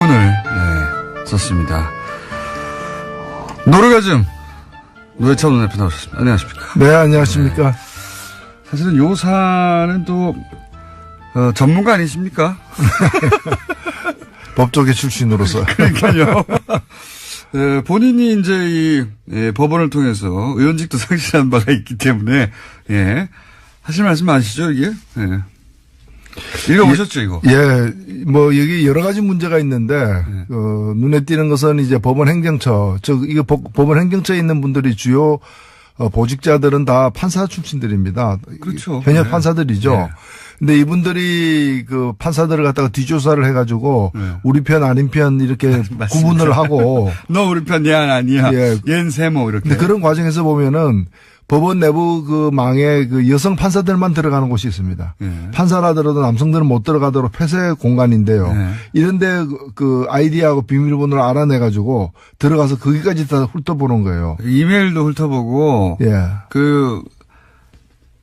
오늘 썼습니다. 노르가즘 노회찬 원내대표 나오셨습니다. 안녕하십니까? 네, 안녕하십니까? 네. 사실은 요 사안은 또 전문가 아니십니까? 법조계 출신으로서. 그러니까요. 본인이 이제 이 법원을 통해서 의원직도 상실한 바가 있기 때문에 하실 말씀 아시죠 이게? 읽어보셨죠 이거? 예, 뭐 여기 여러 가지 문제가 있는데 눈에 띄는 것은 이제 법원 행정처, 이거 법원 행정처에 있는 분들이 주요 보직자들은 다 판사 출신들입니다. 그렇죠. 현역 판사들이죠. 네. 근데 이분들이 그 판사들을 갖다가 뒷조사를 해가지고 우리 편 아닌 편 이렇게 구분을 하고 너 우리 편 얘 아니야. 얘는 세모 이렇게. 근데 그런 과정에서 보면은 법원 내부 그 망에 그 여성 판사들만 들어가는 곳이 있습니다. 판사라더라도 남성들은 못 들어가도록 폐쇄 공간인데요. 이런데 그 아이디하고 비밀번호를 알아내가지고 들어가서 거기까지 다 훑어보는 거예요. 이메일도 훑어보고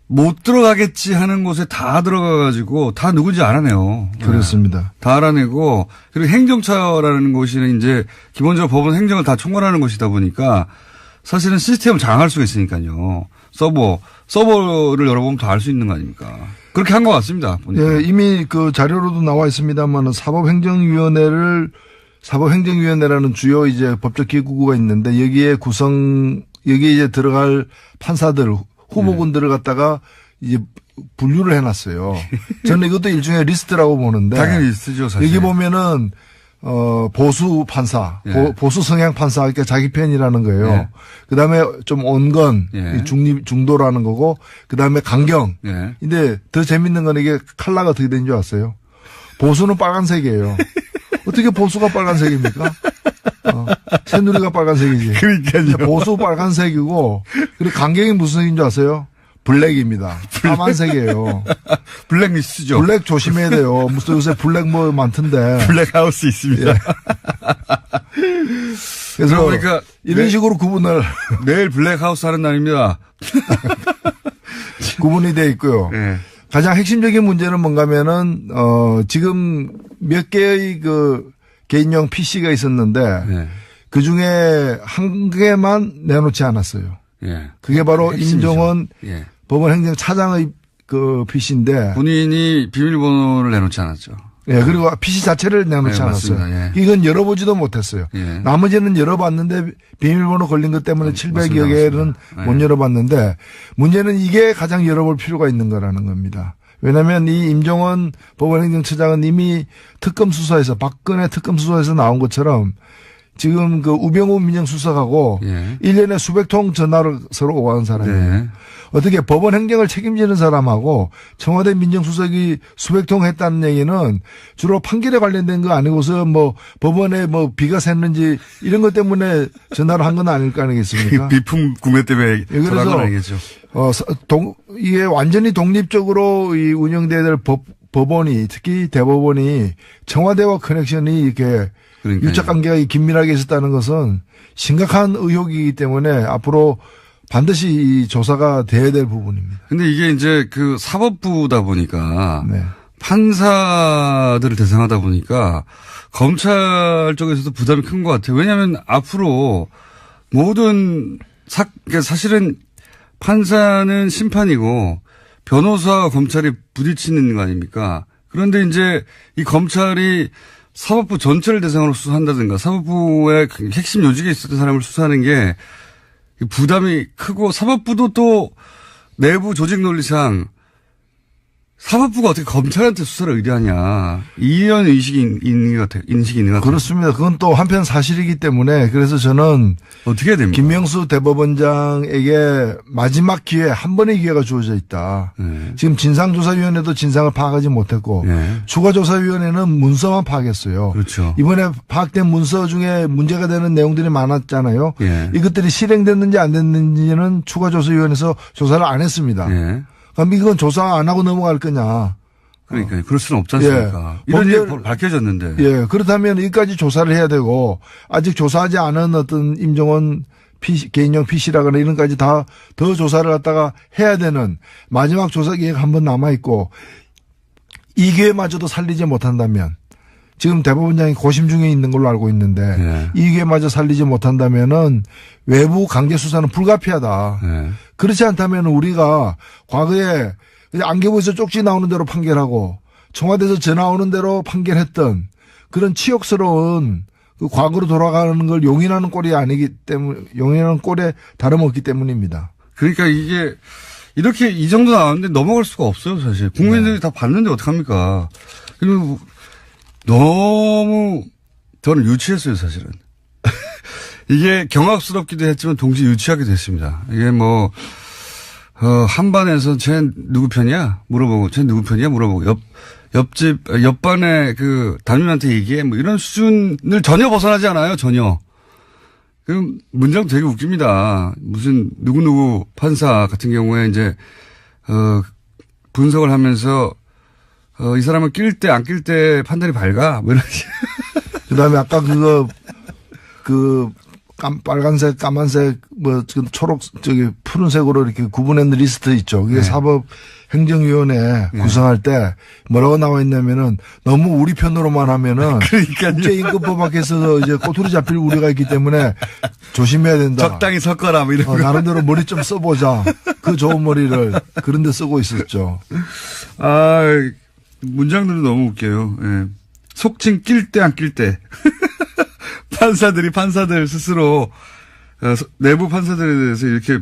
못 들어가겠지 하는 곳에 다 들어가가지고 다 누군지 알아내요. 그렇습니다. 다 알아내고 그리고 행정처라는 곳이 이제 기본적으로 법원 행정을 다 총괄하는 곳이다 보니까 사실은 시스템을 장악할 수가 있으니까요. 서버를 열어보면 다 알 수 있는 거 아닙니까? 그렇게 한 것 같습니다. 보니까. 예, 이미 그 자료로도 나와 있습니다만 사법행정위원회라는 주요 이제 법적 기구가 있는데 여기에 이제 들어갈 판사들, 후보군들을 갖다가 이제 분류를 해놨어요. 저는 이것도 일종의 리스트라고 보는데. 당연히 리스트죠, 사실. 여기 보면은 보수 판사, 보수 성향 판사, 그러니까 자기 편이라는 거예요. 그 다음에 좀 온건, 중도라는 거고, 그 다음에 강경. 근데 더 재밌는 건 이게 컬러가 어떻게 된 줄 아세요? 보수는 빨간색이에요. 어떻게 보수가 빨간색입니까? 새누리가 빨간색이지. 그러니까요. 보수 빨간색이고, 그리고 강경이 무슨 색인 줄 아세요? 블랙입니다. 까만색이에요. 블랙리스트죠. 블랙 조심해야 돼요. 무슨 요새 블랙 뭐 많던데. 블랙하우스 있습니다. 예. 그래서 그러니까 이런 식으로 구분을. 내일 블랙하우스 하는 날입니다. 구분이 돼 있고요. 가장 핵심적인 문제는 뭔가면은, 지금 몇 개의 그 개인용 PC가 있었는데 그 중에 한 개만 내놓지 않았어요. 그게 바로 핵심이죠. 임종원 법원 행정차장의 그 PC인데 본인이 비밀번호를 내놓지 않았죠. 그리고 PC 자체를 내놓지 않았어요. 이건 열어보지도 못했어요. 나머지는 열어봤는데 비밀번호 걸린 것 때문에 700여 개는 못 열어봤는데 문제는 이게 가장 열어볼 필요가 있는 거라는 겁니다. 왜냐하면 이 임종원 법원행정처장은 이미 특검 수사에서 박근혜 특검 수사에서 나온 것처럼 지금 그 우병우 민정수석하고 1년에 수백 통 전화를 서로 오가는 사람이에요. 어떻게 법원 행정을 책임지는 사람하고 청와대 민정수석이 수백 통 했다는 얘기는 주로 판결에 관련된 거 아니고서 뭐 법원에 뭐 비가 샜는지 이런 것 때문에 전화를 한 건 아닐 거 아니겠습니까? 비품 구매 때문에 전화한 건 아니겠죠. 이게 완전히 독립적으로 이 운영돼야 될 법원이 특히 대법원이 청와대와 커넥션이 이렇게 유착 관계가 긴밀하게 있었다는 것은 심각한 의혹이기 때문에 앞으로 반드시 이 조사가 돼야 될 부분입니다. 근데 이게 이제 그 사법부다 보니까 판사들을 대상하다 보니까 검찰 쪽에서도 부담이 큰 것 같아요. 왜냐하면 앞으로 모든 사실은 판사는 심판이고 변호사와 검찰이 부딪히는 거 아닙니까? 그런데 이제 이 검찰이 사법부 전체를 대상으로 수사한다든가 사법부의 핵심 요직에 있었던 사람을 수사하는 게 부담이 크고 사법부도 또 내부 조직 논리상 사법부가 어떻게 검찰한테 수사를 의뢰하냐. 이런 인식이 있는 것 같아요. 그렇습니다. 그건 또 한편 사실이기 때문에 그래서 저는 어떻게 해야 됩니까? 김명수 대법원장에게 마지막 기회, 한 번의 기회가 주어져 있다. 지금 진상조사위원회도 진상을 파악하지 못했고 추가조사위원회는 문서만 파악했어요. 그렇죠. 이번에 파악된 문서 중에 문제가 되는 내용들이 많았잖아요. 이것들이 실행됐는지 안 됐는지는 추가조사위원회에서 조사를 안 했습니다. 그럼 이건 조사 안 하고 넘어갈 거냐. 그러니까 그럴 수는 없지 않습니까? 이런 일이 밝혀졌는데. 그렇다면 여기까지 조사를 해야 되고 아직 조사하지 않은 어떤 임종원 개인용 PC라거나 이런 까지 다 더 조사를 갖다가 해야 되는 마지막 조사 기회가 한 번 남아있고 이 기회마저도 살리지 못한다면 지금 대법원장이 고심 중에 있는 걸로 알고 있는데 네. 이게마저 살리지 못한다면은 외부 강제 수사는 불가피하다. 네. 그렇지 않다면 우리가 과거에 안개부에서 쪽지 나오는 대로 판결하고 청와대에서 전화 오는 대로 판결했던 그런 치욕스러운 그 과거로 돌아가는 걸 용인하는 꼴이 아니기 때문에 용인하는 꼴에 다름없기 때문입니다. 그러니까 이게 이렇게 이 정도 나왔는데 넘어갈 수가 없어요, 사실. 국민들이 다 봤는데 어떡합니까? 그리고 너무 저는 유치했어요, 사실은. 이게 경악스럽기도 했지만 동시에 유치하게 됐습니다. 이게 뭐, 한반에서 쟤 누구 편이야? 물어보고, 쟤 누구 편이야? 물어보고, 옆반에 그 담임한테 얘기해. 뭐 이런 수준을 전혀 벗어나지 않아요, 전혀. 그 문장 되게 웃깁니다. 무슨 누구누구 판사 같은 경우에 이제, 분석을 하면서, 이 사람을 낄 때, 안 낄 때 판단이 밝아. 뭐 이런. 그 다음에 아까 빨간색, 까만색, 초록, 푸른색으로 이렇게 구분했는 리스트 있죠. 그게 네. 사법행정위원회 구성할 때 뭐라고 나와 있냐면은 너무 우리 편으로만 하면은 국제임금법 밖에서 이제 꼬투리 잡힐 우려가 있기 때문에 조심해야 된다. 적당히 섞어라, 뭐 이런 거. 나름대로 머리 좀 써보자. 그 좋은 머리를 그런 데 쓰고 있었죠. 문장들도 너무 웃겨요. 예. 속칭 낄 때 안 낄 때. 판사들 스스로 내부 판사들에 대해서 이렇게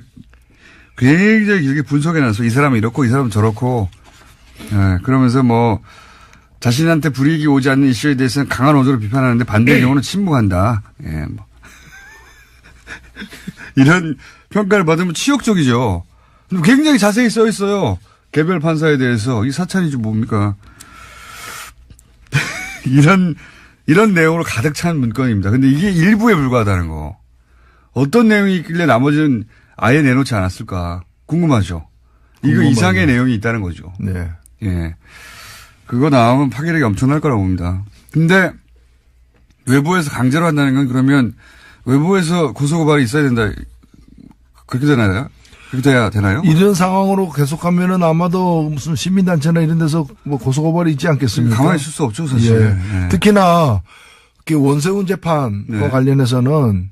굉장히 길게 분석해놔서 이 사람은 이렇고 이 사람은 저렇고 그러면서 뭐 자신한테 불이익이 오지 않는 이슈에 대해서는 강한 어조로 비판하는데 반대의 경우는 침묵한다. 예, 뭐. 이런 평가를 받으면 치욕적이죠. 굉장히 자세히 써 있어요. 개별 판사에 대해서 이 사찰이지 뭡니까? 이런 내용으로 가득 찬 문건입니다. 근데 이게 일부에 불과하다는 거. 어떤 내용이 있길래 나머지는 아예 내놓지 않았을까 궁금하죠. 이거 이상의 내용이 있다는 거죠. 네. 예. 그거 나오면 파괴력이 엄청날 거라고 봅니다. 근데 외부에서 강제로 한다는 건 그러면 외부에서 고소고발이 있어야 된다. 그렇게 되나요? 그렇게 돼야 되나요? 이런 상황으로 계속하면은 아마도 무슨 시민단체나 이런 데서 뭐 고소고발이 있지 않겠습니까? 가만히 있을 수 없죠, 사실. 예. 예. 특히나 원세훈 재판과 관련해서는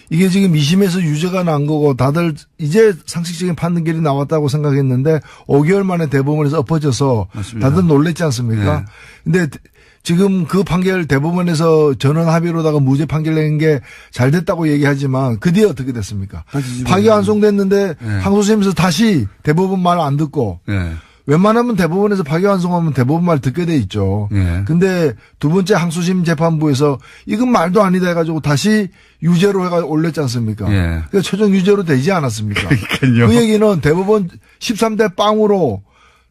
이게 지금 2심에서 유죄가 난 거고 다들 이제 상식적인 판결이 나왔다고 생각했는데 5개월 만에 대법원에서 엎어져서 맞습니다. 다들 놀랬지 않습니까? 근데 지금 그 판결 대법원에서 전원 합의로다가 무죄 판결 낸 게 잘 됐다고 얘기하지만 그 뒤에 어떻게 됐습니까? 파기환송됐는데 항소심에서 다시 대법원 말 안 듣고 웬만하면 대법원에서 파기환송하면 대법원 말 듣게 돼 있죠. 근데 두 번째 항소심 재판부에서 이건 말도 아니다 해가지고 다시 유죄로 해가 올렸지 않습니까? 그러니까 최종 유죄로 되지 않았습니까? 그러니까요. 그 얘기는 대법원 13대 빵으로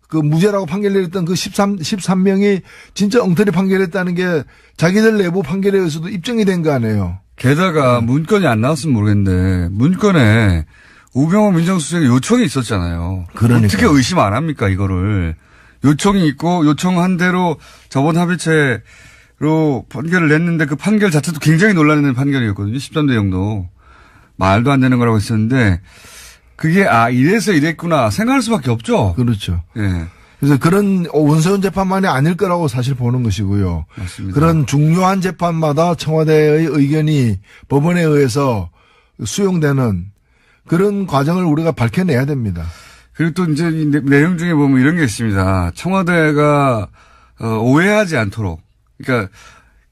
그 무죄라고 판결 내렸던 그 13명이 진짜 엉터리 판결했다는 게 자기들 내부 판결에 의해서도 입증이 된 거 아니에요. 게다가 문건이 안 나왔으면 모르겠는데 문건에 우병우 민정수석의 요청이 있었잖아요. 그러니까. 어떻게 의심 안 합니까, 이거를. 요청이 있고 요청한 대로 저번 합의체로 판결을 냈는데 그 판결 자체도 굉장히 논란이 판결이었거든요. 13대 0도. 말도 안 되는 거라고 했었는데 그게 이래서 이랬구나 생각할 수밖에 없죠. 그렇죠. 예. 그래서 그런 원세훈 재판만이 아닐 거라고 사실 보는 것이고요. 맞습니다. 그런 중요한 재판마다 청와대의 의견이 법원에 의해서 수용되는 그런 과정을 우리가 밝혀내야 됩니다. 그리고 또 이제 이 내용 중에 보면 이런 게 있습니다. 청와대가 오해하지 않도록. 그러니까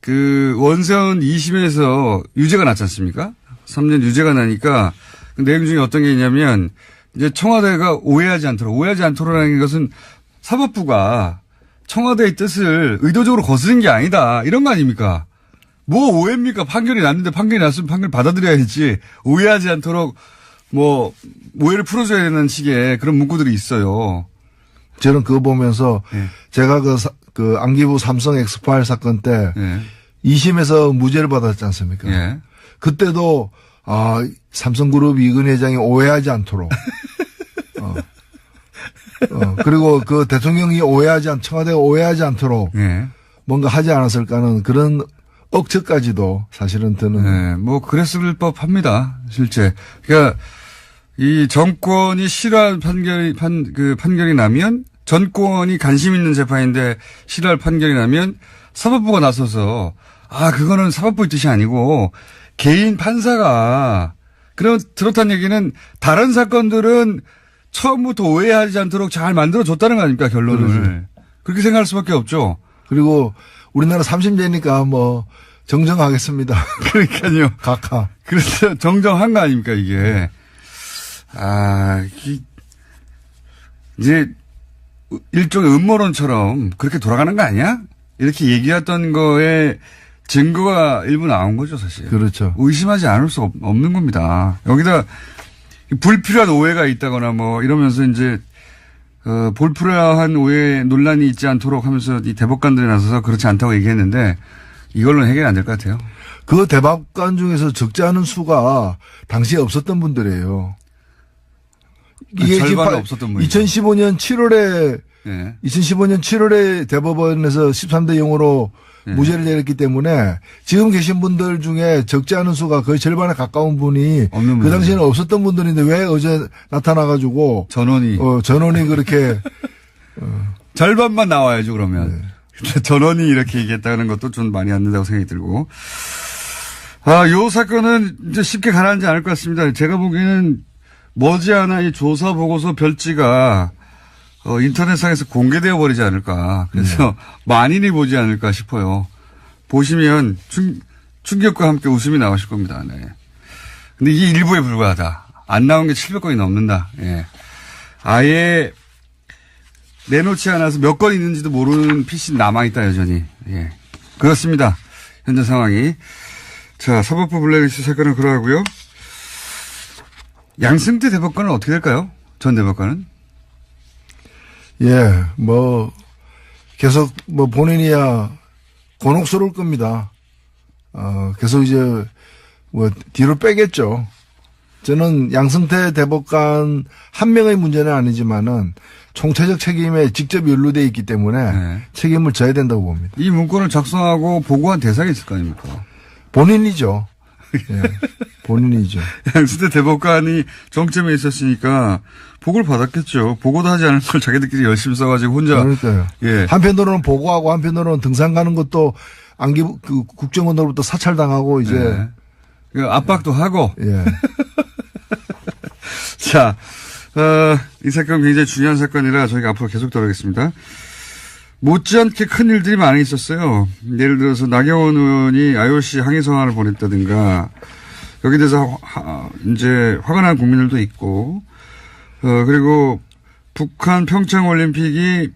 그 원세훈 2심에서 유죄가 났지 않습니까? 3년 유죄가 나니까 그 내용 중에 어떤 게 있냐면 이제 청와대가 오해하지 않도록라는 것은 사법부가 청와대의 뜻을 의도적으로 거스른 게 아니다. 이런 거 아닙니까? 뭐 오해입니까? 판결이 났는데 판결이 났으면 판결 받아들여야지. 오해하지 않도록 뭐 오해를 풀어줘야 되는 식의 그런 문구들이 있어요. 저는 그거 보면서 제가 그 안기부 삼성 엑스파일 사건 때 2심에서 무죄를 받았지 않습니까? 그때도 삼성그룹 이근 회장이 오해하지 않도록. 그리고 그 대통령이 청와대가 오해하지 않도록 뭔가 하지 않았을까 하는 그런 억측까지도 사실은 드는. 뭐 그랬을 법합니다. 실제. 그러니까 이 정권이 싫어할 판결이 나면 전권이 관심 있는 재판인데 싫어할 판결이 나면 사법부가 나서서 그거는 사법부의 뜻이 아니고 개인 판사가 그렇다는 얘기는 다른 사건들은 처음부터 오해하지 않도록 잘 만들어줬다는 거 아닙니까, 결론을. 그렇지. 그렇게 생각할 수밖에 없죠. 그리고 우리나라 30대니까 뭐 정정하겠습니다. 그러니까요. 각하. 그래서 정정한 거 아닙니까, 이게. 이제 일종의 음모론처럼 그렇게 돌아가는 거 아니야? 이렇게 얘기했던 거에 증거가 일부 나온 거죠, 사실. 그렇죠. 의심하지 않을 수 없는 겁니다. 여기다 불필요한 오해가 있다거나 뭐 이러면서 이제 불필요한 오해 논란이 있지 않도록 하면서 이 대법관들이 나서서 그렇지 않다고 얘기했는데 이걸로는 해결이 안 될 것 같아요. 그 대법관 중에서 적지 않은 수가 당시에 없었던 분들이에요. 이게 절반은 없었던 분이죠. 2015년 7월에 네. 2015년 7월에 대법원에서 13대 0으로 네. 무죄를 내렸기 때문에 지금 계신 분들 중에 적지 않은 수가 거의 절반에 가까운 분이 그 당시에는 없었던 분들인데 왜 어제 나타나가지고 전원이 그렇게 절반만 나와야죠 그러면. 네. 전원이 이렇게 얘기했다는 것도 좀 많이 안 된다고 생각이 들고. 요 사건은 이제 쉽게 가라앉지 않을 것 같습니다. 제가 보기에는 머지않아 이 조사 보고서 별지가 인터넷상에서 공개되어 버리지 않을까. 그래서 만인이 보지 않을까 싶어요. 보시면 충격과 함께 웃음이 나오실 겁니다. 네. 근데 이게 일부에 불과하다. 안 나온 게 700건이 넘는다. 예. 아예 내놓지 않아서 몇 건 있는지도 모르는 PC 남아있다 여전히. 예. 그렇습니다. 현재 상황이. 자, 사법부 블랙리스트 사건은 그러하고요. 양승태 대법관은 어떻게 될까요? 전 대법관은? 예, 계속 본인이야 곤혹스러울 겁니다. 계속 이제 뒤로 빼겠죠. 저는 양승태 대법관 한 명의 문제는 아니지만은 총체적 책임에 직접 연루되어 있기 때문에 책임을 져야 된다고 봅니다. 이 문건을 작성하고 보고한 대상이 있을 거 아닙니까? 본인이죠. 예, 본인이죠. 양승태 대법관이 정점에 있었으니까 보고를 받았겠죠. 보고도 하지 않은 걸 자기들끼리 열심히 써가지고 혼자. 그러니까요. 예. 한편으로는 보고하고 한편으로는 등산 가는 것도 국정원으로부터 사찰당하고 이제. 예. 압박도 하고. 예. 자, 이 사건 굉장히 중요한 사건이라 저희가 앞으로 계속 다루겠습니다. 못지않게 큰 일들이 많이 있었어요. 예를 들어서 나경원 의원이 IOC 항의 성안을 보냈다든가 여기 대해서 이제 화가 난 국민들도 있고 그리고 북한 평창올림픽이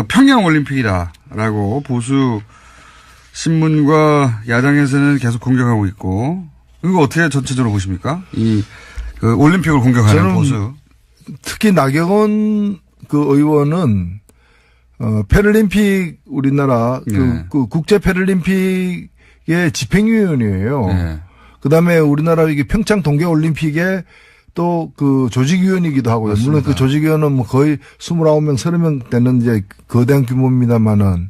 평양올림픽이다라고 보수 신문과 야당에서는 계속 공격하고 있고 이거 어떻게 전체적으로 보십니까? 올림픽을 공격하는 보수. 특히 나경원 의원은 패럴림픽 우리나라 그 국제 패럴림픽의 집행위원이에요. 네. 그다음에 우리나라 이게 평창 동계올림픽에 또 조직위원이기도 하고요. 맞습니다. 물론 그 조직위원은 거의 29명, 30명 되는 이제 거대한 규모입니다만은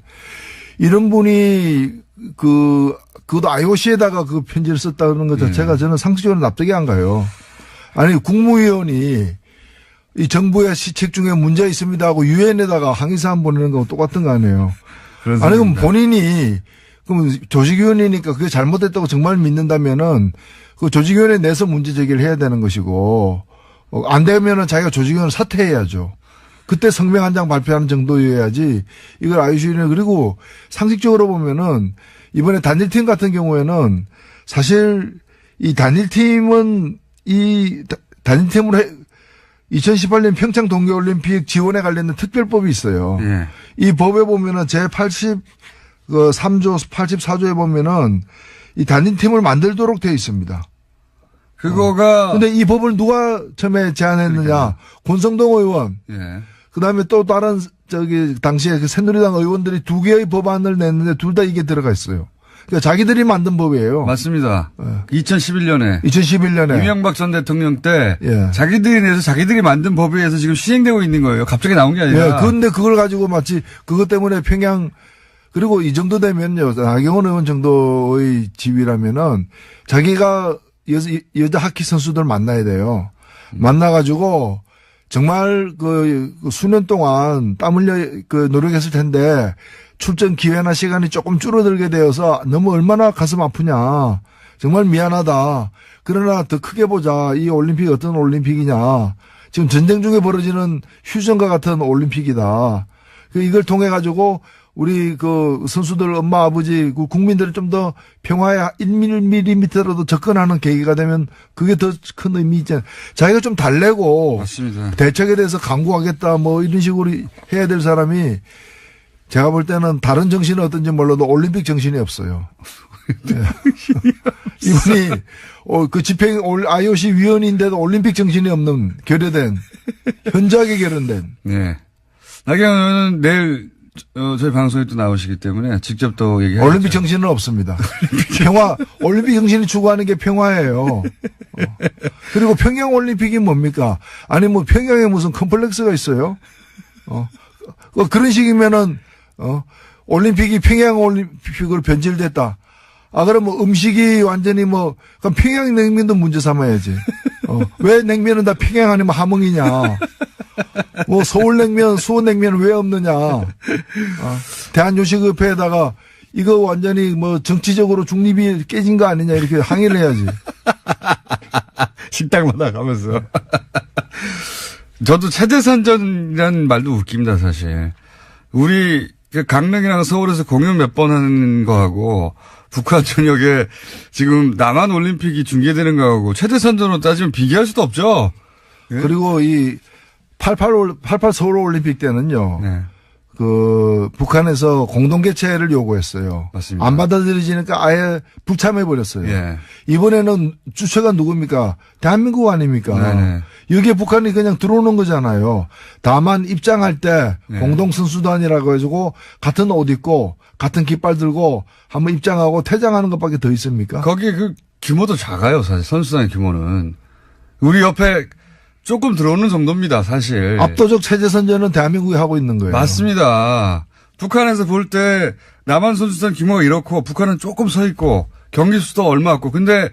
이런 분이 그것도 IOC에다가 그 편지를 썼다는 것 자체가 저는 상식적으로 납득이 안 가요. 아니 국무위원이 이 정부의 시책 중에 문제 있습니다 하고 유엔에다가 항의사안 보내는 거하고 똑같은 거 아니에요. 아니 그럼 본인이 그럼 조직위원이니까 그게 잘못됐다고 정말 믿는다면은 그 조직위원회 내에서 문제 제기를 해야 되는 것이고 안 되면은 자기가 조직위원을 사퇴해야죠. 그때 성명 한 장 발표하는 정도여야지 이걸 IOC는 그리고 상식적으로 보면은 이번에 단일팀 같은 경우에는 사실 이 단일팀은 단일팀으로 2018년 평창 동계올림픽 지원에 관련된 특별법이 있어요. 네. 이 법에 보면은 제83조 84조에 보면은 이 단일팀을 만들도록 되어 있습니다. 그거가. 근데 이 법을 누가 처음에 제안했느냐. 그러니까. 권성동 의원. 예. 그 다음에 또 다른 당시에 새누리당 의원들이 두 개의 법안을 냈는데 둘 다 이게 들어가 있어요. 그러니까 자기들이 만든 법이에요. 맞습니다. 예. 2011년에. 이명박 전 대통령 때 자기들이 내서 자기들이 만든 법에 의해서 지금 시행되고 있는 거예요. 갑자기 나온 게 아니라. 예. 그런데 그걸 가지고 마치 그것 때문에 평양 그리고 이 정도 되면요. 나경원 의원 정도의 지위라면은 자기가 여자 하키 선수들 만나야 돼요. 만나가지고 정말 수년 동안 땀 흘려 노력했을 텐데 출전 기회나 시간이 조금 줄어들게 되어서 너무 얼마나 가슴 아프냐. 정말 미안하다. 그러나 더 크게 보자. 이 올림픽이 어떤 올림픽이냐. 지금 전쟁 중에 벌어지는 휴전과 같은 올림픽이다. 이걸 통해 가지고 우리 그 선수들 엄마 아버지 그 국민들이 좀 더 평화에 1mm라도 접근하는 계기가 되면 그게 더 큰 의미 있잖아요. 자기가 좀 달래고 맞습니다. 대책에 대해서 강구하겠다 뭐 이런 식으로 해야 될 사람이 제가 볼 때는 다른 정신은 어떤지 몰라도 올림픽 정신이 없어요. 네. 이분이 그 집행 IOC 위원인데도 올림픽 정신이 없는 결여된 현저하게 결연된. 네. 나경원 의원은 내일 저희 방송에 또 나오시기 때문에 직접 또 얘기하죠. 올림픽 정신은 없습니다. 평화, 올림픽 정신이 추구하는 게 평화예요. 그리고 평양 올림픽이 뭡니까? 아니 뭐 평양에 무슨 컴플렉스가 있어요? 그런 식이면은 올림픽이 평양 올림픽으로 변질됐다. 그러면 음식이 완전히 뭐, 그럼 평양 냉면도 문제 삼아야지. 왜 냉면은 다 평양 아니면 함흥이냐. 뭐 서울냉면, 수원냉면은 왜 없느냐. 대한요식협회에다가 이거 완전히 뭐 정치적으로 중립이 깨진 거 아니냐 이렇게 항의를 해야지. 식당마다 가면서. 저도 체제선전이라는 말도 웃깁니다, 사실. 우리 강릉이랑 서울에서 공연 몇 번 하는 거하고 북한 전역에 지금 남한 올림픽이 중계되는 거하고 체제선전으로 따지면 비교할 수도 없죠. 네? 그리고 이 88 서울 올림픽 때는요. 네. 그 북한에서 공동 개최를 요구했어요. 맞습니다. 안 받아들여지니까 아예 불참해 버렸어요. 예. 이번에는 주체가 누굽니까? 대한민국 아닙니까? 네네. 여기에 북한이 그냥 들어오는 거잖아요. 다만 입장할 때 네. 공동 선수단이라고 해가지고 같은 옷 입고 같은 깃발 들고 한번 입장하고 퇴장하는 것밖에 더 있습니까? 거기 그 규모도 작아요, 사실 선수단의 규모는. 우리 옆에 조금 들어오는 정도입니다, 사실. 압도적 체제 선전은 대한민국이 하고 있는 거예요. 맞습니다. 북한에서 볼 때 남한 선수단 규모가 이렇고 북한은 조금 서 있고 경기 수도 얼마 없고 근데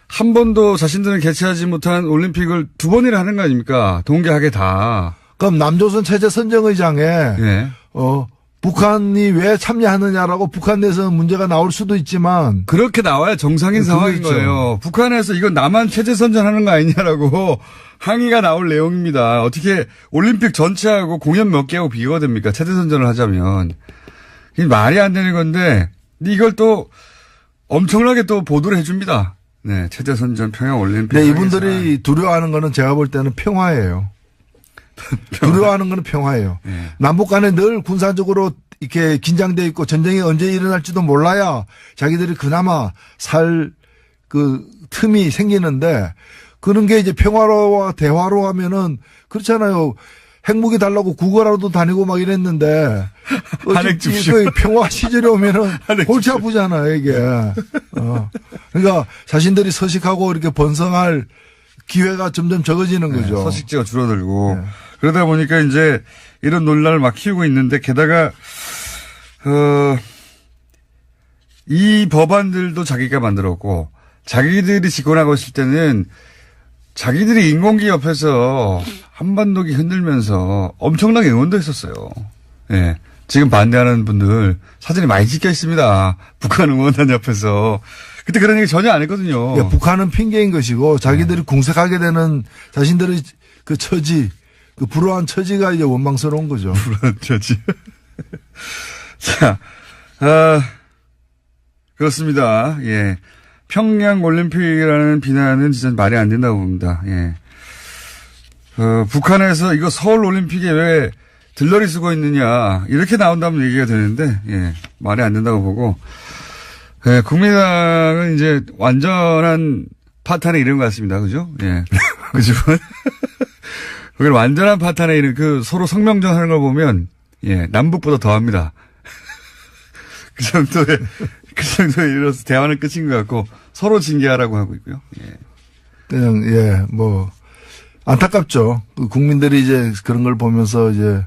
한 번도 자신들은 개최하지 못한 올림픽을 두 번이나 하는 거 아닙니까? 동계하게 다. 그럼 남조선 체제 선정의장에 예. 북한이 왜 참여하느냐라고 북한 내에서는 문제가 나올 수도 있지만 그렇게 나와야 정상인 상황인 있죠. 거예요. 북한에서 이건 남한 체제 선전하는 거 아니냐라고 항의가 나올 내용입니다. 어떻게 올림픽 전체하고 공연 몇 개하고 비교가 됩니까? 체제 선전을 하자면. 이게 말이 안 되는 건데 이걸 또 엄청나게 또 보도를 해줍니다. 네, 체제 선전 평양 올림픽. 네, 이분들이 두려워하는 거는 제가 볼 때는 평화예요. 두려워하는 거는 평화예요. 네. 남북 간에 늘 군사적으로 이렇게 긴장돼 있고 전쟁이 언제 일어날지도 몰라야 자기들이 그나마 살 그 틈이 생기는데 그런 게 이제 평화로와 대화로 하면은 그렇잖아요. 핵무기 달라고 구걸하러도 다니고 막 이랬는데 한핵 줍시오. 그 평화 시절에 오면은 골치 아프잖아요 이게. 그러니까 자신들이 서식하고 이렇게 번성할 기회가 점점 적어지는 거죠. 네, 서식지가 줄어들고 네. 그러다 보니까 이제 이런 논란을 막 키우고 있는데 게다가 이 법안들도 자기가 만들었고 자기들이 집권하고 있을 때는 자기들이 인공기 옆에서 한반도기 흔들면서 엄청나게 응원도 했었어요. 예. 지금 반대하는 분들 사진이 많이 찍혀 있습니다. 북한 응원단 옆에서. 그때 그런 얘기 전혀 안 했거든요. 예, 북한은 핑계인 것이고 자기들이 궁색하게 되는 자신들의 그 처지, 그 불우한 처지가 이제 원망스러운 거죠. 불우한 처지. 자, 그렇습니다. 예. 평양 올림픽이라는 비난은 진짜 말이 안 된다고 봅니다. 예. 북한에서 이거 서울 올림픽에 왜 들러리 쓰고 있느냐 이렇게 나온다면 얘기가 되는데 예. 말이 안 된다고 보고 예. 국민당은 이제 완전한 파탄에 이른 것 같습니다. 그죠? 예. 그 집은 그걸 완전한 파탄에 이른 그 서로 성명전 하는 걸 보면 예. 남북보다 더합니다. 그 정도에 이르러서 대화는 끝인 것 같고 서로 징계하라고 하고 있고요. 예. 그냥 뭐 안타깝죠. 국민들이 이제 그런 걸 보면서 이제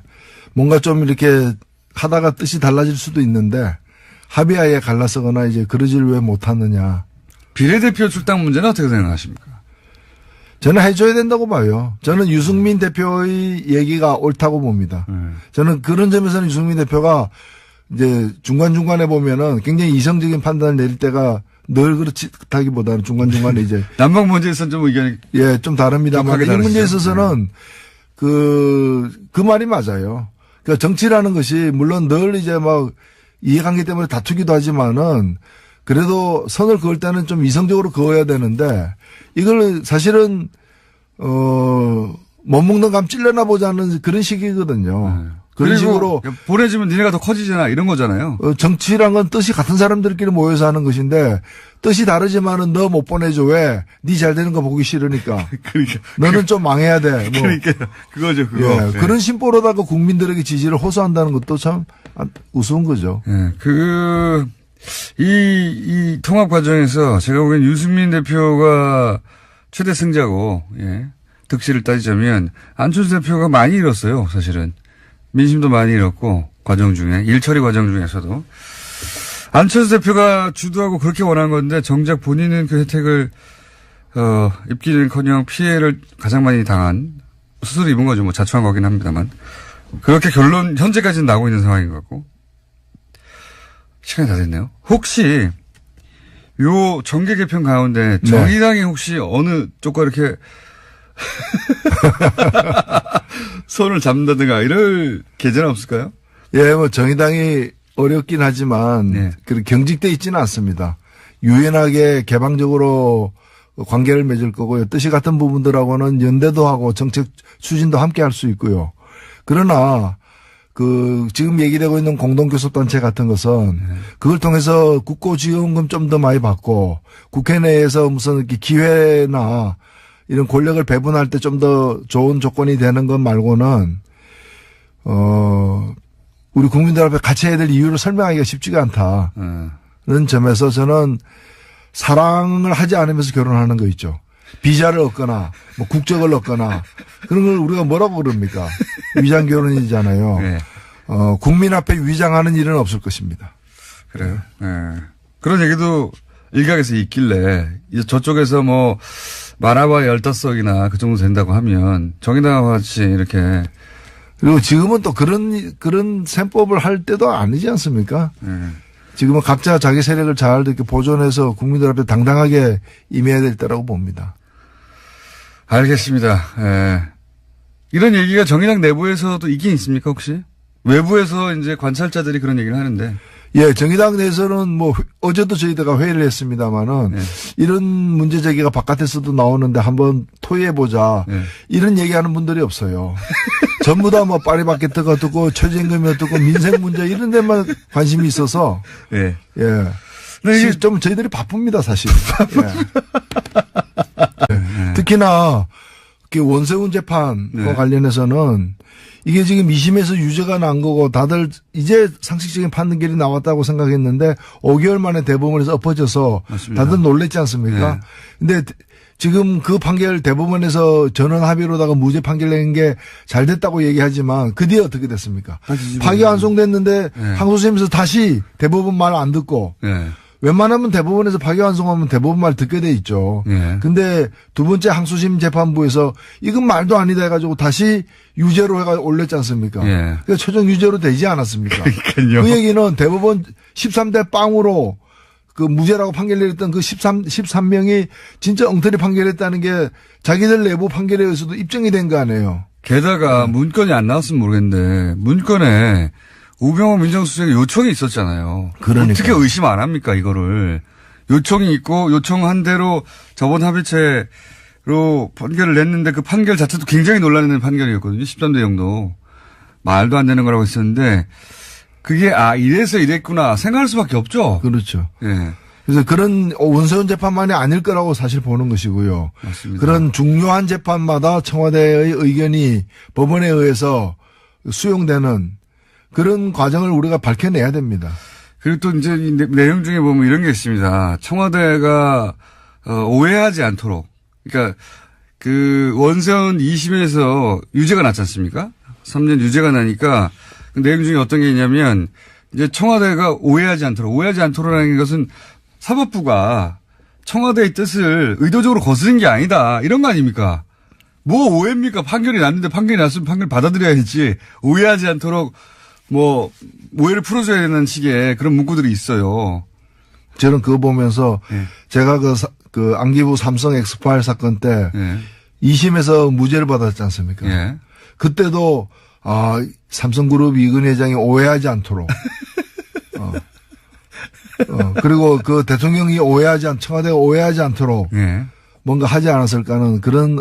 뭔가 좀 이렇게 하다가 뜻이 달라질 수도 있는데 합의하에 갈라서거나 이제 그러질 왜 못하느냐. 비례대표 출당 문제는 어떻게 생각하십니까? 저는 해줘야 된다고 봐요. 저는 유승민 대표의 얘기가 옳다고 봅니다. 저는 그런 점에서는 유승민 대표가 이제 중간중간에 보면은 굉장히 이성적인 판단을 내릴 때가 늘 그렇다기보다는 중간중간에 이제. 남북 문제에서는 좀 의견이. 예, 좀 다릅니다만. 이 문제에 있어서는 그 말이 맞아요. 그러니까 정치라는 것이 물론 늘 이제 막 이해관계 때문에 다투기도 하지만은 그래도 선을 그을 때는 좀 이성적으로 그어야 되는데 이걸 사실은 못 먹는 감 찔려나 보자는 그런 식이거든요. 그런 식으로 보내주면 니네가 더 커지잖아 이런 거잖아요. 정치란 건 뜻이 같은 사람들끼리 모여서 하는 것인데 뜻이 다르지만은 너 못 보내줘 왜? 니 잘 되는 거 보기 싫으니까. 그러니까 너는 좀 망해야 돼. 뭐. 그러니까 그거죠 그거. 예, 네. 그런 심보로다가 국민들에게 지지를 호소한다는 것도 참 우스운 거죠. 예, 이 통합 과정에서 제가 보기엔 유승민 대표가 최대 승자고, 예, 득실을 따지자면 안철수 대표가 많이 잃었어요, 사실은. 민심도 많이 잃었고, 과정 중에, 일처리 과정 중에서도. 안철수 대표가 주도하고 그렇게 원한 건데, 정작 본인은 그 혜택을, 입기는 커녕 피해를 가장 많이 당한, 스스로 입은 거죠. 뭐 자초한 거긴 합니다만. 그렇게 결론, 현재까지는 나오고 있는 상황인 것 같고. 시간이 다 됐네요. 혹시 요 정계 개편 가운데 정의당이 네. 혹시 어느 쪽과 이렇게 손을 잡는다든가 이럴 계제는 없을까요? 예, 뭐 정의당이 어렵긴 하지만 네. 그렇게 경직돼 있지는 않습니다. 유연하게 개방적으로 관계를 맺을 거고요. 뜻이 같은 부분들하고는 연대도 하고 정책 추진도 함께 할 수 있고요. 그러나 지금 얘기되고 있는 공동교섭단체 같은 것은 그걸 통해서 국고지원금 좀 더 많이 받고 국회 내에서 무슨 이렇게 기회나 이런 권력을 배분할 때 좀 더 좋은 조건이 되는 것 말고는, 우리 국민들 앞에 같이 해야 될 이유를 설명하기가 쉽지가 않다는 점에서 저는 사랑을 하지 않으면서 결혼하는 거 있죠. 비자를 얻거나 뭐 국적을 얻거나 그런 걸 우리가 뭐라고 그럽니까? 위장 결혼이잖아요. 네. 국민 앞에 위장하는 일은 없을 것입니다. 그래요. 네. 그런 얘기도 일각에서 있길래 이제 저쪽에서 뭐 말아봐 15석이나 그 정도 된다고 하면 정의당과 같이 이렇게 그리고 지금은 또 그런 셈법을 할 때도 아니지 않습니까? 지금은 각자 자기 세력을 잘 이렇게 보존해서 국민들 앞에 당당하게 임해야 될 때라고 봅니다. 알겠습니다. 예. 이런 얘기가 정의당 내부에서도 있긴 있습니까, 혹시? 외부에서 이제 관찰자들이 그런 얘기를 하는데. 예, 정의당 내에서는 뭐, 어제도 저희가 회의를 했습니다만은, 네. 이런 문제 제기가 바깥에서도 나오는데 한번 토의해보자. 네. 이런 얘기하는 분들이 없어요. 전부 다 뭐 파리바게트가 뜨고, 최저임금이 뜨고, 민생 문제 이런 데만 관심이 있어서. 예. 예. 네, 좀 저희들이 바쁩니다, 사실. 예. 네. 특히나, 원세훈 재판과 네. 관련해서는 이게 지금 2심에서 유죄가 난 거고 다들 이제 상식적인 판결이 나왔다고 생각했는데 5개월 만에 대법원에서 엎어져서 맞습니다. 다들 놀랬지 않습니까? 네. 근데 지금 그 판결 대법원에서 전원 합의로다가 무죄 판결 낸 게 잘 됐다고 얘기하지만 그 뒤에 어떻게 됐습니까? 파기환송됐는데 네. 항소심에서 다시 대법원 말 안 듣고 네. 웬만하면 대법원에서 파기환송하면 대법원 말 듣게 돼 있죠. 예. 근데 두 번째 항소심 재판부에서 이건 말도 아니다 해가지고 다시 유죄로 해가 올렸지 않습니까? 예. 그러니까 최종 유죄로 되지 않았습니까? 그러니까요. 그 얘기는 대법원 13대 빵으로 그 무죄라고 판결 내렸던 그 13명이 진짜 엉터리 판결했다는 게 자기들 내부 판결에 의해서도 입증이 된 거 아니에요. 게다가 문건이 안 나왔으면 모르겠는데 문건에 우병우 민정수석의 요청이 있었잖아요. 그러니까. 어떻게 의심 안 합니까, 이거를. 요청이 있고, 요청한 대로 저번 합의체로 판결을 냈는데 그 판결 자체도 굉장히 논란이 되는 판결이었거든요. 13대 0도. 말도 안 되는 거라고 했었는데, 그게, 이래서 이랬구나 생각할 수밖에 없죠. 그렇죠. 예. 그래서 그런 원세훈 재판만이 아닐 거라고 사실 보는 것이고요. 맞습니다. 그런 중요한 재판마다 청와대의 의견이 법원에 의해서 수용되는 그런 과정을 우리가 밝혀내야 됩니다. 그리고 또 이제 이 내용 중에 보면 이런 게 있습니다. 청와대가 오해하지 않도록. 그러니까 그 원세훈 2심에서 유죄가 났지 않습니까? 3년 유죄가 나니까 그 내용 중에 어떤 게 있냐면 이제 청와대가 오해하지 않도록라는 것은 사법부가 청와대의 뜻을 의도적으로 거스른 게 아니다. 이런 거 아닙니까? 뭐 오해입니까? 판결이 났는데 판결이 났으면 판결 받아들여야지. 오해하지 않도록 뭐 오해를 풀어줘야 되는 식의 그런 문구들이 있어요. 저는 그거 보면서 제가 그 안기부 삼성 엑스파일 사건 때 2심에서 무죄를 받았지 않습니까? 그때도 삼성그룹 이근 회장이 오해하지 않도록 그리고 그 대통령이 청와대가 오해하지 않도록 뭔가 하지 않았을까 하는 그런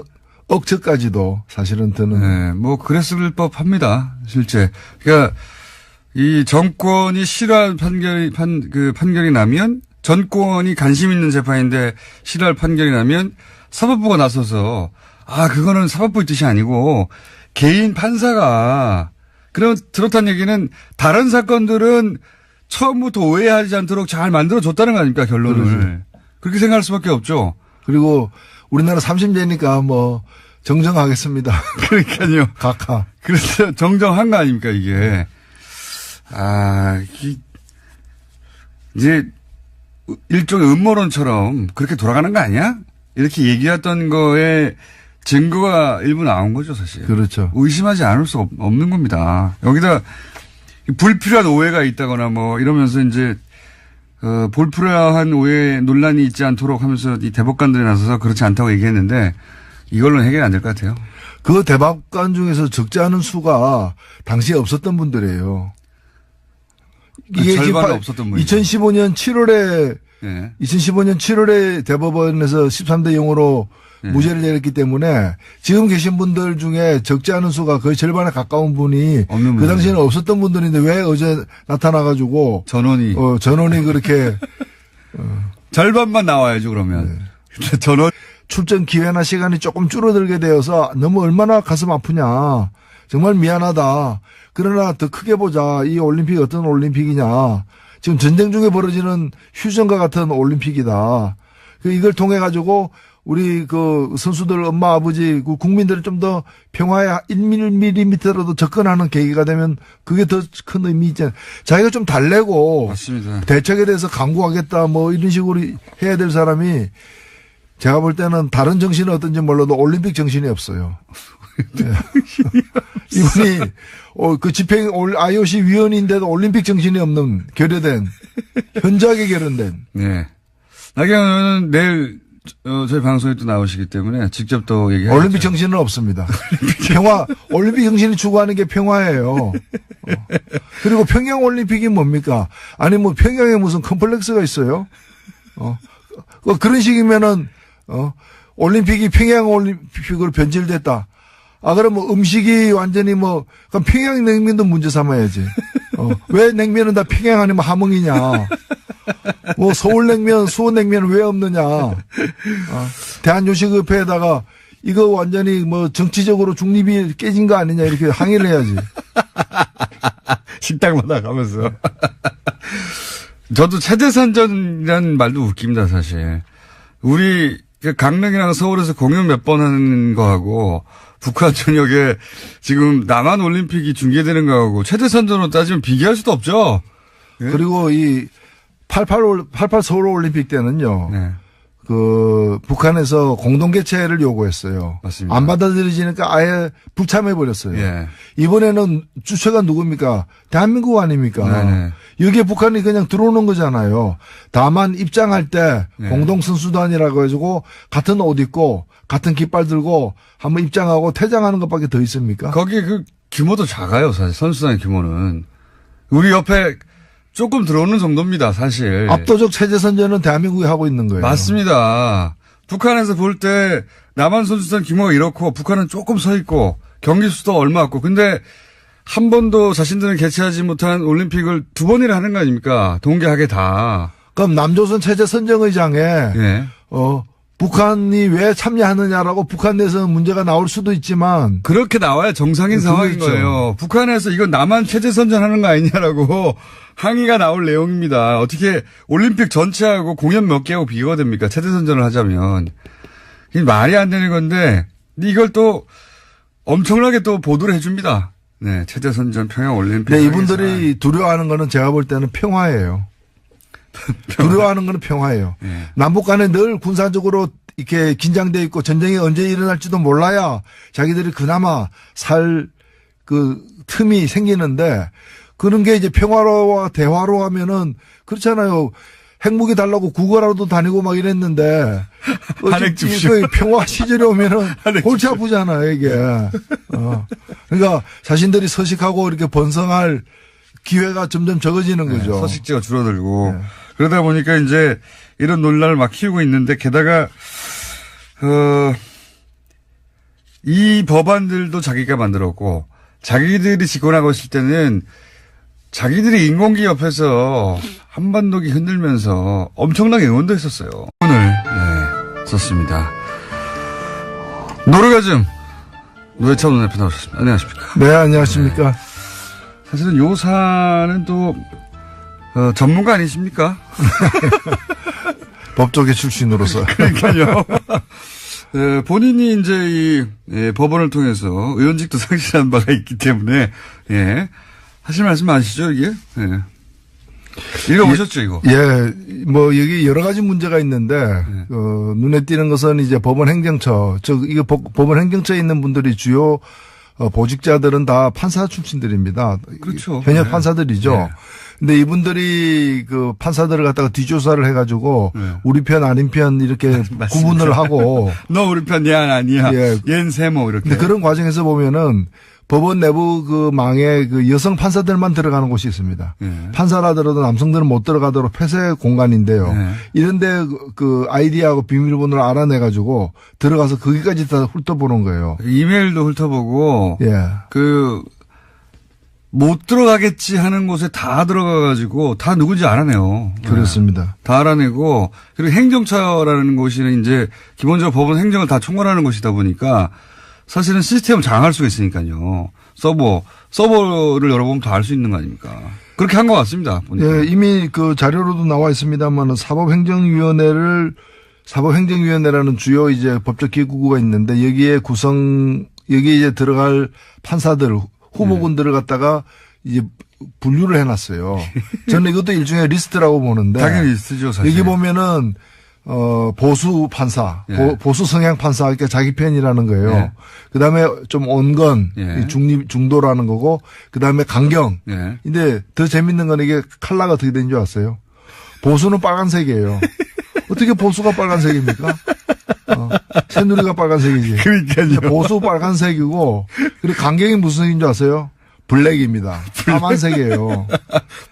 억측까지도 사실은 드는. 뭐 그랬을 법합니다. 실제. 그러니까 이 정권이 싫어할 판결이 나면 전권이 관심 있는 재판인데 싫어할 판결이 나면 사법부가 나서서 그거는 사법부의 뜻이 아니고 개인 판사가 그렇다는 얘기는 다른 사건들은 처음부터 오해하지 않도록 잘 만들어줬다는 거 아닙니까, 결론을. 그렇지. 그렇게 생각할 수밖에 없죠. 그리고 우리나라 3심제니까 뭐 정정하겠습니다. 그러니까요. 각하. 그래서 정정한 거 아닙니까, 이게. 이제 일종의 음모론처럼 그렇게 돌아가는 거 아니야? 이렇게 얘기했던 거에 증거가 일부 나온 거죠, 사실. 그렇죠. 의심하지 않을 수 없는 겁니다. 여기다 불필요한 오해가 있다거나 뭐 이러면서 이제 불필요한 오해 논란이 있지 않도록 하면서 이 대법관들이 나서서 그렇지 않다고 얘기했는데 이걸로는 해결이 안 될 것 같아요. 그 대법관 중에서 적지 않은 수가 당시에 없었던 분들이에요. 이게 절반은 없었던 분이죠. 2015년 7월에 대법원에서 13대 0으로 무죄를 내렸기 때문에 지금 계신 분들 중에 적지 않은 수가 거의 절반에 가까운 분이 그 당시에는 없었던 분들인데 왜 어제 나타나가지고 전원이 그렇게 절반만 나와야죠 그러면. 전원 출전 기회나 시간이 조금 줄어들게 되어서 너무 얼마나 가슴 아프냐. 정말 미안하다. 그러나 더 크게 보자. 이 올림픽이 어떤 올림픽이냐. 지금 전쟁 중에 벌어지는 휴전과 같은 올림픽이다. 이걸 통해 가지고 우리 그 선수들 엄마 아버지 그 국민들을 좀 더 평화에 1mm라도 접근하는 계기가 되면 그게 더 큰 의미 있잖아요. 자기가 좀 달래고 맞습니다. 대책에 대해서 강구하겠다 뭐 이런 식으로 해야 될 사람이 제가 볼 때는 다른 정신은 어떤지 몰라도 올림픽 정신이 없어요. 이분이 그 집행 IOC 위원인데도 올림픽 정신이 없는 결여된 현저하게 결연된. 네. 나경원은 내일 저희 방송에 또 나오시기 때문에 직접 또 얘기하죠. 올림픽 정신은 없습니다. 올림픽 정신이 추구하는 게 평화예요. 그리고 평양 올림픽이 뭡니까? 아니 뭐 평양에 무슨 컴플렉스가 있어요? 그런 식이면은 올림픽이 평양 올림픽으로 변질됐다. 그럼 뭐 음식이 완전히 뭐 그럼 평양 냉면도 문제 삼아야지. 왜 냉면은 다 평양 아니면 함흥이냐? 뭐 서울냉면, 수원냉면 왜 없느냐? 대한요식협회에다가 이거 완전히 뭐 정치적으로 중립이 깨진 거 아니냐 이렇게 항의를 해야지. 식당마다 가면서. 저도 체제선전이라는 말도 웃깁니다, 사실. 우리 강릉이랑 서울에서 공연 몇 번 하는 거하고 북한 전역에 지금 남한 올림픽이 중계되는 거하고 체제선전으로 따지면 비교할 수도 없죠. 네? 그리고 이 88 서울 올림픽 때는요. 네. 그 북한에서 공동 개최를 요구했어요. 맞습니다. 안 받아들여지니까 아예 불참해 버렸어요. 예. 이번에는 주체가 누굽니까? 대한민국 아닙니까? 네네. 여기에 북한이 그냥 들어오는 거잖아요. 다만 입장할 때 네. 공동 선수단이라고 해가지고 같은 옷 입고 같은 깃발 들고 한번 입장하고 퇴장하는 것밖에 더 있습니까? 거기 그 규모도 작아요, 사실 선수단의 규모는. 우리 옆에 조금 들어오는 정도입니다, 사실. 압도적 체제 선전은 대한민국이 하고 있는 거예요. 맞습니다. 북한에서 볼 때 남한 선수단 규모가 이렇고 북한은 조금 서 있고 경기 수도 얼마 없고 근데 한 번도 자신들은 개최하지 못한 올림픽을 두 번이나 하는 거 아닙니까? 동계하게 다. 그럼 남조선 체제 선정의장에 네. 북한이 왜 참여하느냐라고 북한 내에서는 문제가 나올 수도 있지만 그렇게 나와야 정상인 상황인 거예요. 북한에서 이건 남한 체제 선전하는 거 아니냐라고 항의가 나올 내용입니다. 어떻게 올림픽 전체하고 공연 몇 개하고 비교가 됩니까? 체제 선전을 하자면. 이게 말이 안 되는 건데 이걸 또 엄청나게 또 보도를 해줍니다. 네, 체제 선전 평양 올림픽. 네, 이분들이 두려워하는 거는 제가 볼 때는 평화예요. 두려워하는 거는 평화예요. 네. 남북 간에 늘 군사적으로 이렇게 긴장돼 있고 전쟁이 언제 일어날지도 몰라야 자기들이 그나마 살 그 틈이 생기는데 그런 게 이제 평화로와 대화로 하면은 그렇잖아요. 핵무기 달라고 구걸하러도 다니고 막 이랬는데. 한핵 줍시오. 평화 시절에 오면은 골치 아프잖아요, 이게. 그러니까 자신들이 서식하고 이렇게 번성할 기회가 점점 적어지는 거죠. 서식지가 줄어들고. 네. 그러다 보니까 이제 이런 논란을 막 키우고 있는데 게다가, 이 법안들도 자기가 만들었고 자기들이 집권하고 있을 때는 자기들이 인공기 옆에서 한반도기 흔들면서 엄청나게 응원도 했었어요. 오늘 썼습니다. 노르가즘 노회찬 원내대표 나오셨습니다. 안녕하십니까? 네, 안녕하십니까? 네. 사실은 요 사안은 또 전문가 아니십니까? 법조계 출신으로서. 그러니까요. 본인이 이제 법원을 통해서 의원직도 상실한 바가 있기 때문에 하실 말씀 아시죠 이게? 읽어보셨죠 이거? 뭐 여기 여러 가지 문제가 있는데 눈에 띄는 것은 이제 법원 행정처, 이거 법원 행정처에 있는 분들이 주요 보직자들은 다 판사 출신들입니다. 그렇죠. 현역 판사들이죠. 근데 이분들이 그 판사들을 갖다가 뒷조사를 해가지고 우리 편 아닌 편 이렇게 구분을 하고 너 우리 편 얘 아니야. 얘는 세모 이렇게. 근데 그런 과정에서 보면은 법원 내부 그 망에 그 여성 판사들만 들어가는 곳이 있습니다. 판사라더라도 남성들은 못 들어가도록 폐쇄 공간인데요. 이런데 그 아이디하고 비밀번호를 알아내가지고 들어가서 거기까지 다 훑어보는 거예요. 이메일도 훑어보고 못 들어가겠지 하는 곳에 다 들어가가지고 다 누군지 알아내요. 그렇습니다. 다 알아내고 그리고 행정처라는 곳이 이제 기본적으로 법원 행정을 다 총괄하는 곳이다 보니까 사실은 시스템을 장악할 수가 있으니까요. 서버를 열어보면 다 알 수 있는 거 아닙니까? 그렇게 한 것 같습니다. 보니까. 이미 그 자료로도 나와 있습니다만 사법행정위원회라는 주요 이제 법적 기구가 있는데 여기에 이제 들어갈 판사들 후보군들을 갖다가 이제 분류를 해놨어요. 저는 이것도 일종의 리스트라고 보는데. 당연히 리스트죠, 사실. 여기 보면은, 보수 판사, 보수 성향 판사, 그러니까 자기 편이라는 거예요. 그 다음에 좀 온건, 중도라는 거고, 그 다음에 강경. 근데 더 재밌는 건 이게 컬러가 어떻게 된 줄 아세요? 보수는 빨간색이에요. 어떻게 보수가 빨간색입니까? 새누리가 빨간색이지. 그러니까요. 보수 빨간색이고, 그리고 강경이 무슨 색인 줄 아세요? 블랙입니다. 까만색이에요.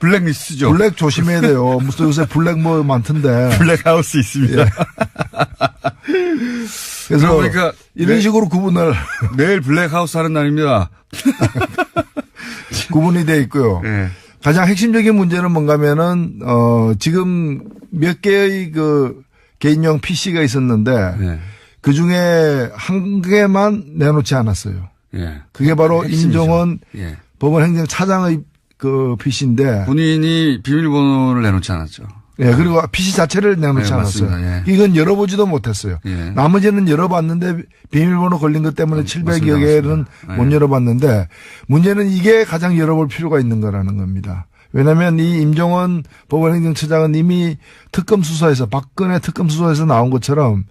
블랙리스트죠. 블랙 조심해야 돼요. 무슨 요새 블랙 뭐 많던데. 블랙하우스 있습니다. 그래서 그러니까 이런 식으로 구분을. 내일 블랙하우스 하는 날입니다. 구분이 돼 있고요. 가장 핵심적인 문제는 뭔가면은, 지금 몇 개의 그 개인용 PC가 있었는데, 그 중에 한 개만 내놓지 않았어요. 그게 바로 핵심이죠. 임종원 법원 행정차장의 그 PC인데. 본인이 비밀번호를 내놓지 않았죠. 그리고 PC 자체를 내놓지 않았어요. 이건 열어보지도 못했어요. 나머지는 열어봤는데 비밀번호 걸린 것 때문에 700여 개는 못 열어봤는데 문제는 이게 가장 열어볼 필요가 있는 거라는 겁니다. 왜냐하면 이 임종원 법원 행정처장은 이미 특검 수사에서 박근혜 특검 수사에서 나온 것처럼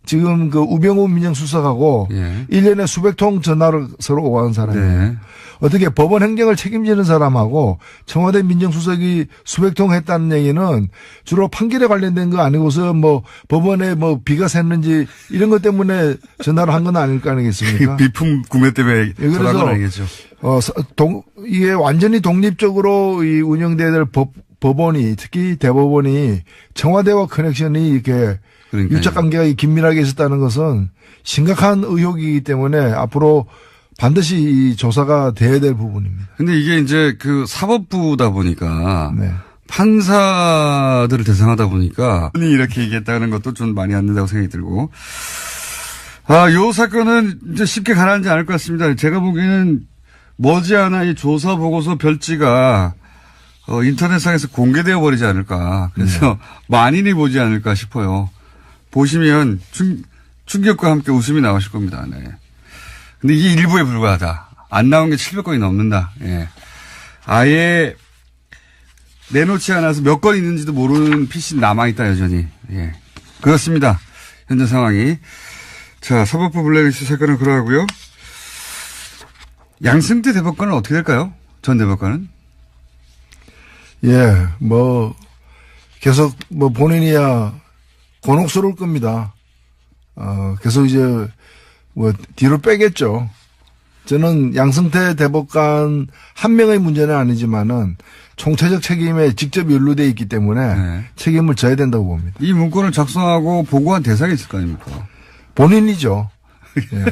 지금 그 우병우 민정수석하고 1년에 수백 통 전화를 서로 오가는 사람이에요. 어떻게 법원 행정을 책임지는 사람하고 청와대 민정수석이 수백 통 했다는 얘기는 주로 판결에 관련된 거 아니고서 뭐 법원에 뭐 비가 샜는지 이런 것 때문에 전화를 한 건 아닐 거 아니겠습니까? 비품 구매 때문에 전화한 건 아니겠죠. 이게 완전히 독립적으로 이 운영돼야 될 법원이 특히 대법원이 청와대와 커넥션이 이렇게 유착 관계가 긴밀하게 있었다는 것은 심각한 의혹이기 때문에 앞으로 반드시 이 조사가 돼야 될 부분입니다. 근데 이게 이제 그 사법부다 보니까 판사들을 대상하다 보니까 이렇게 얘기했다는 것도 좀 많이 안 된다고 생각이 들고 요 사건은 이제 쉽게 가라앉지 않을 것 같습니다. 제가 보기에는 머지않아 이 조사 보고서 별지가 인터넷상에서 공개되어 버리지 않을까. 그래서 만인이 보지 않을까 싶어요. 보시면 충격과 함께 웃음이 나오실 겁니다. 근데 이게 일부에 불과하다. 안 나온 게 700건이 넘는다. 아예 내놓지 않아서 몇 건 있는지도 모르는 PC 남아있다, 여전히. 그렇습니다. 현재 상황이. 자, 사법부 블랙리스트 사건은 그러하고요. 양승태 대법관은 어떻게 될까요? 전 대법관은? 예, 계속 본인이야 곤혹스러울 겁니다. 계속 이제 뒤로 빼겠죠. 저는 양승태 대법관 한 명의 문제는 아니지만은 총체적 책임에 직접 연루되어 있기 때문에 네. 책임을 져야 된다고 봅니다. 이 문건을 작성하고 보고한 대상이 있을 거 아닙니까? 본인이죠. 예,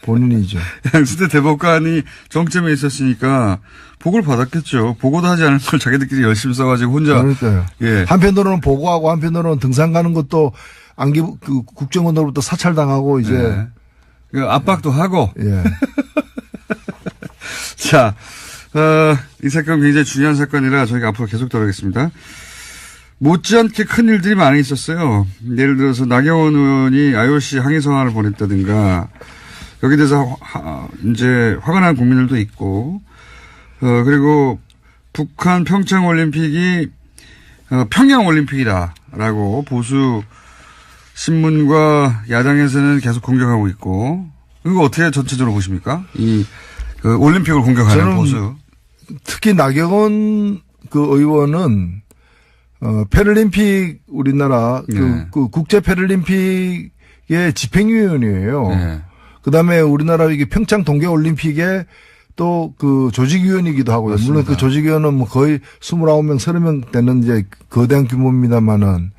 본인이죠. 양승태 대법관이 정점에 있었으니까 보고를 받았겠죠. 보고도 하지 않은 걸 자기들끼리 열심히 써가지고 혼자. 그러니까요. 예. 한편으로는 보고하고 한편으로는 등산 가는 것도 국정원으로부터 사찰당하고 이제. 네. 압박도 하고. 예. 자, 이 사건 굉장히 중요한 사건이라 저희가 앞으로 계속 다루겠습니다. 못지않게 큰 일들이 많이 있었어요. 예를 들어서 나경원 의원이 IOC 항의서한을 보냈다든가 여기에 대해서 이제 화가 난 국민들도 있고 그리고 북한 평창올림픽이 평양올림픽이다라고 보수 신문과 야당에서는 계속 공격하고 있고 이거 어떻게 전체적으로 보십니까? 그 올림픽을 공격하는 보수. 특히 나경원 의원은 패럴림픽 우리나라 네. 그 국제 패럴림픽의 집행위원이에요. 네. 그다음에 우리나라 이게 평창 동계올림픽의 또 그 조직위원이기도 하고요. 맞습니다. 물론 그 조직위원은 거의 29명, 30명 되는 이제 거대한 규모입니다만은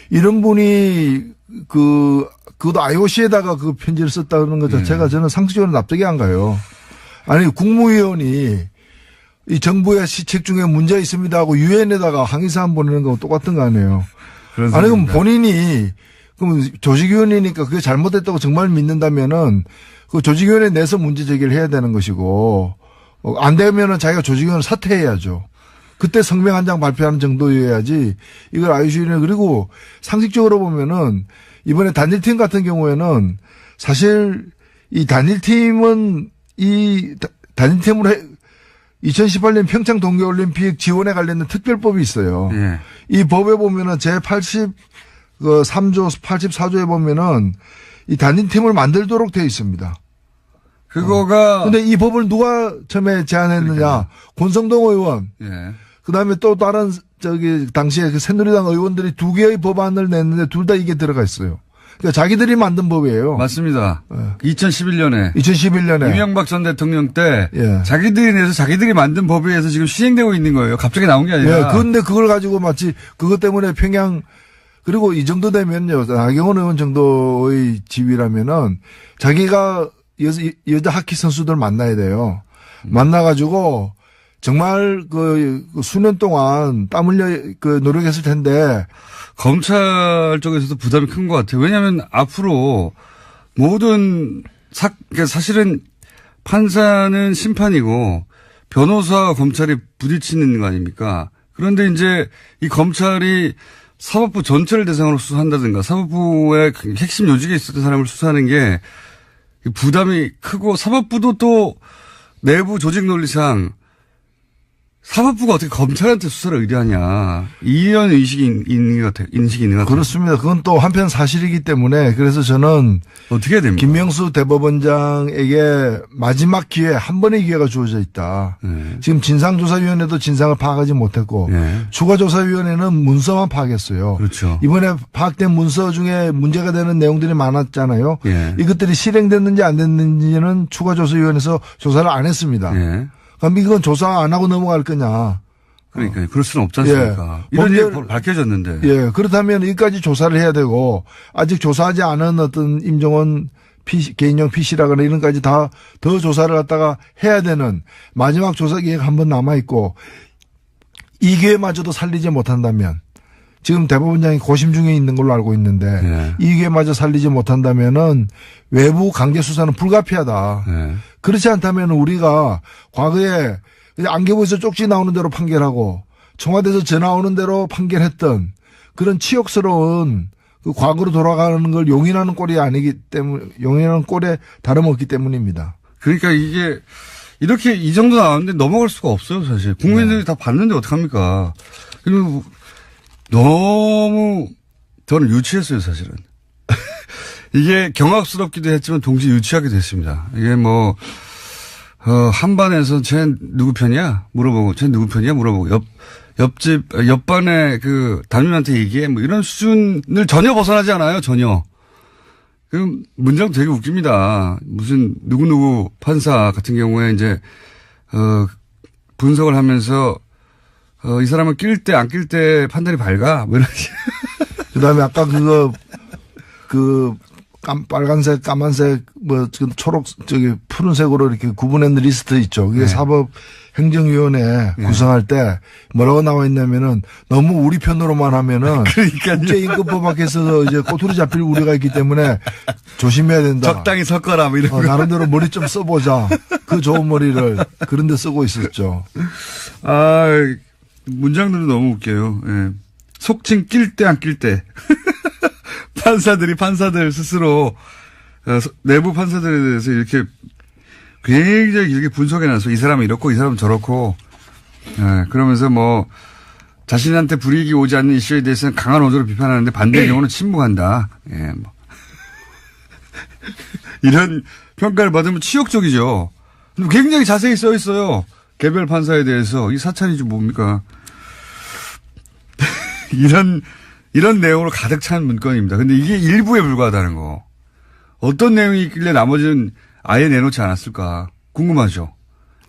이런 분이 그것도 IOC에다가 그 편지를 썼다는 것 자체가 저는 상식적으로 납득이 안 가요. 아니 국무위원이 이 정부의 시책 중에 문제가 있습니다 하고 유엔에다가 항의사안 보내는 거하고 똑같은 거 아니에요. 아니 그럼 본인이 그럼 조직위원이니까 그게 잘못됐다고 정말 믿는다면은 그 조직위원회 내에서 문제 제기를 해야 되는 것이고 안 되면은 자기가 조직위원을 사퇴해야죠. 그때 성명 한 장 발표하는 정도여야지 이걸 IOC는 그리고 상식적으로 보면은 이번에 단일팀 같은 경우에는 사실 이 단일팀은 이 단일팀으로 2018년 평창 동계올림픽 지원에 관련된 특별법이 있어요. 네. 이 법에 보면은 제3조 84조에 보면은 이 단일팀을 만들도록 되어 있습니다. 그거가. 근데 이 법을 누가 처음에 제안했느냐. 그러니까. 권성동 의원. 예. 그 다음에 또 다른 당시에 그 새누리당 의원들이 두 개의 법안을 냈는데 둘 다 이게 들어가 있어요. 그러니까 자기들이 만든 법이에요. 맞습니다. 예. 2011년에. 이명박 전 대통령 때. 예. 자기들이 내서 자기들이 만든 법에 의해서 지금 시행되고 있는 거예요. 갑자기 나온 게 아니라. 예. 그런데 그걸 가지고 마치 그것 때문에 평양 그리고 이 정도 되면요. 나경원 의원 정도의 지위라면은 자기가 여자 하키 선수들 만나야 돼요. 만나가지고 정말 그 수년 동안 땀 흘려 노력했을 텐데. 검찰 쪽에서도 부담이 큰 것 같아요. 왜냐하면 앞으로 모든 사실은 판사는 심판이고 변호사와 검찰이 부딪히는 거 아닙니까? 그런데 이제 이 검찰이 사법부 전체를 대상으로 수사한다든가 사법부의 핵심 요직에 있었던 사람을 수사하는 게 부담이 크고 사법부도 또 내부 조직 논리상 사법부가 어떻게 검찰한테 수사를 의뢰하냐. 이런 인식이 있는 것 같아요. 그렇습니다. 그건 또 한편 사실이기 때문에 그래서 저는 어떻게 해야 됩니까? 김명수 대법원장에게 마지막 기회, 한 번의 기회가 주어져 있다. 지금 진상조사위원회도 진상을 파악하지 못했고 추가조사위원회는 문서만 파악했어요. 그렇죠. 이번에 파악된 문서 중에 문제가 되는 내용들이 많았잖아요. 이것들이 실행됐는지 안 됐는지는 추가조사위원회에서 조사를 안 했습니다. 그럼 이건 조사 안 하고 넘어갈 거냐. 그러니까요. 그럴 수는 없지 않습니까? 이런 게 밝혀졌는데. 예. 그렇다면 여기까지 조사를 해야 되고 아직 조사하지 않은 어떤 임종원 개인용 PC라거나 이런 까지 다 더 조사를 갖다가 해야 되는 마지막 조사 기회가 한 번 남아있고 이 기회마저도 살리지 못한다면 지금 대법원장이 고심 중에 있는 걸로 알고 있는데 이 기회마저 살리지 못한다면은 외부 강제 수사는 불가피하다. 그렇지 않다면 우리가 과거에 안개부에서 쪽지 나오는 대로 판결하고 청와대에서 전화 오는 대로 판결했던 그런 치욕스러운 그 과거로 돌아가는 걸 용인하는 꼴이 아니기 때문에 용인하는 꼴에 다름없기 때문입니다. 그러니까 이게 이렇게 이 정도 나왔는데 넘어갈 수가 없어요, 사실. 국민들이 다 봤는데 어떡합니까? 그리고 너무 저는 유치했어요, 사실은. 이게 경악스럽기도 했지만 동시에 유치하기도 했습니다. 이게 한반에서 쟤 누구 편이야? 물어보고, 쟤 누구 편이야? 물어보고, 옆반의 그 담임한테 얘기해. 뭐 이런 수준을 전혀 벗어나지 않아요. 전혀. 그 문장 되게 웃깁니다. 무슨 누구누구 판사 같은 경우에 이제 분석을 하면서 이 사람은 낄 때 안 낄 때 판단이 밝아. 뭐 이런. 그다음에 아까 빨간색, 까만색, 뭐, 지금 초록, 푸른색으로 이렇게 구분한 리스트 있죠. 그게 사법행정위원회 구성할 때 뭐라고 나와 있냐면은 너무 우리 편으로만 하면은 국제임금법 밖에서 이제 꼬투리 잡힐 우려가 있기 때문에 조심해야 된다. 적당히 섞어라, 뭐 이런 거. 나름대로 머리 좀 써보자. 그 좋은 머리를 그런 데 쓰고 있었죠. 아, 문장들은 너무 웃겨요. 예. 속칭 낄 때 안 낄 때. 판사들 스스로 내부 판사들에 대해서 이렇게 굉장히 길게 분석해놔서 이 사람은 이렇고 이 사람은 저렇고 그러면서 뭐 자신한테 불이익이 오지 않는 이슈에 대해서는 강한 어조로 비판하는데 반대의 경우는 침묵한다. 예, 뭐. 이런 평가를 받으면 치욕적이죠. 굉장히 자세히 써 있어요. 개별 판사에 대해서 이 사찰이 좀 뭡니까? 이런 내용으로 가득 찬 문건입니다. 근데 이게 일부에 불과하다는 거. 어떤 내용이 있길래 나머지는 아예 내놓지 않았을까 궁금하죠.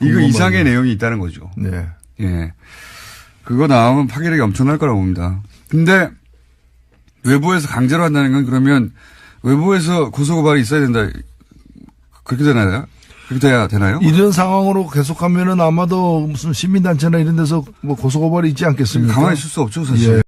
이거 이상의 내용이 있다는 거죠. 네. 예. 그거 나오면 파괴력이 엄청날 거라고 봅니다. 근데 외부에서 강제로 한다는 건 그러면 외부에서 고소고발이 있어야 된다. 그렇게 되나요? 그렇게 돼야 되나요? 이런 상황으로 계속하면은 아마도 무슨 시민단체나 이런 데서 뭐 고소고발이 있지 않겠습니까? 가만히 있을 수 없죠, 사실. 예.